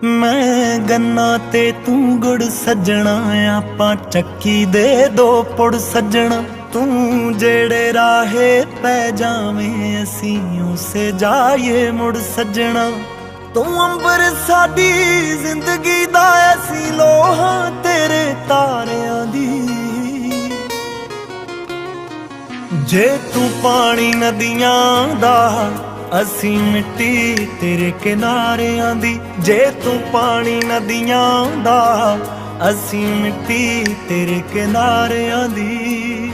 ਮੈਂ ਗੰਨਾ ਤੇ ਤੂੰ ਗੁੜ ਸੱਜਣਾ, ਆਪਾਂ ਚੱਕੀ ਦੇ ਦੋ ਪੁੜ ਸੱਜਣਾ। ਤੂੰ ਜਿਹੜੇ ਰਾਹੇ ਪੈ ਜਾਵੇਂ ਅਸੀਂ ਉਸੇ ਜਾਈਏ ਮੁੜ ਸੱਜਣਾ। ਤੂੰ ਅੰਬਰ ਸਾਡੀ ਜ਼ਿੰਦਗੀ ਦਾ, ਅਸੀਂ ਲੋਹਾਂ ਤੇਰੇ ਤਾਰਿਆਂ ਦੀ। ਜੇ ਤੂੰ ਪਾਣੀ ਨਦੀਆਂ ਦਾ, ਅਸੀਂ ਮਿੱਟੀ ਤੇਰੇ ਕਿਨਾਰਿਆਂ ਦੀ। ਜੇ ਤੂੰ ਪਾਣੀ ਨਦੀਆਂ ਦਾ, ਅਸੀਂ ਮਿੱਟੀ ਤੇਰੇ ਕਿਨਾਰਿਆਂ ਦੀ।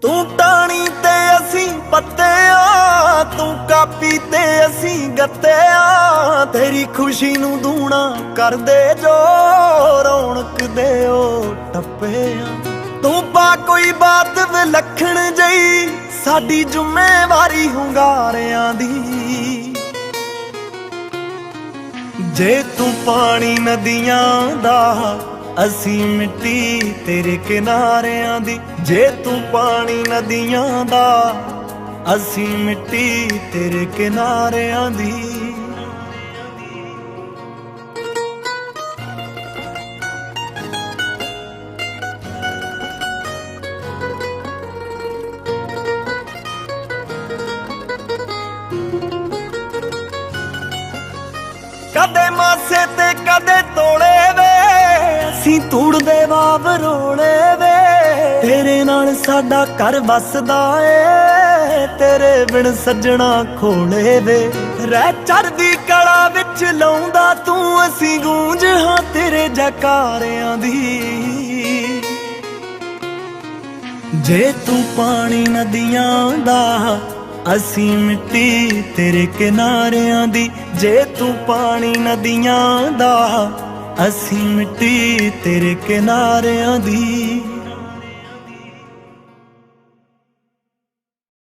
ਤੂੰ ਟਾਣੀ ਤੇ ਅਸੀਂ ਪੱਤੇ ਆ, ਤੂੰ ਕਾਪੀ ਤੇ ਅਸੀਂ ਗੱਤੇ ਆ। ਤੇਰੀ ਖੁਸ਼ੀ ਨੂੰ ਦੂਣਾ ਕਰਦੇ ਜੋ ਰੌਣਕ ਦੇ ਉਹ ਟੱਪੇ ਆ। ਤੂੰ ਪਾ ਕੋਈ ਬਾਤ ਵਿਲੱਖਣ ਜਈ, ਸਾਡੀ ਜ਼ਿੰਮੇਵਾਰੀ ਹੁੰਗਾਰਿਆਂ ਦੀ। ਜੇ ਤੂੰ ਪਾਣੀ ਨਦੀਆਂ ਦਾ, ਅਸੀਂ ਮਿੱਟੀ ਤੇਰੇ ਕਿਨਾਰਿਆਂ ਦੀ। ਜੇ ਤੂੰ ਪਾਣੀ ਨਦੀਆਂ ਦਾ, ਅਸੀਂ ਮਿੱਟੀ ਤੇਰੇ ਕਿਨਾਰਿਆਂ ਦੀ। ਕਦੇ ਮਾਸੇ ਤੇ ਕਦੇ ਤੋੜੇ ਵੇ, ਅਸੀਂ ਤੂੜਦੇ ਵਾਵਰੋਲੇ ਵੇ। ਤੇਰੇ ਨਾਲ ਸਾਡਾ ਘਰ ਵਸਦਾ ਏ, ਤੇਰੇ ਬਿਨ ਸੱਜਣਾ ਖੋਲੇ ਵੇ। ਰਹਿ ਚੜ੍ਹਦੀ ਕਲਾ ਵਿੱਚ ਲਾਉਂਦਾ ਤੂੰ, ਅਸੀਂ ਗੂੰਜ ਹਾਂ ਤੇਰੇ ਜੈਕਾਰਿਆਂ ਦੀ। ਜੇ ਤੂੰ ਪਾਣੀ ਨਦੀਆਂ ਦਾ, ਅਸੀਂ ਮਿੱਟੀ ਤੇਰੇ ਕਿਨਾਰਿਆਂ ਦੀ। ਜੇ ਤੂੰ ਪਾਣੀ ਨਦੀਆਂ ਦਾ, ਅਸੀਂ ਮਿੱਟੀ ਤੇਰੇ ਕਿਨਾਰਿਆਂ ਦੀ।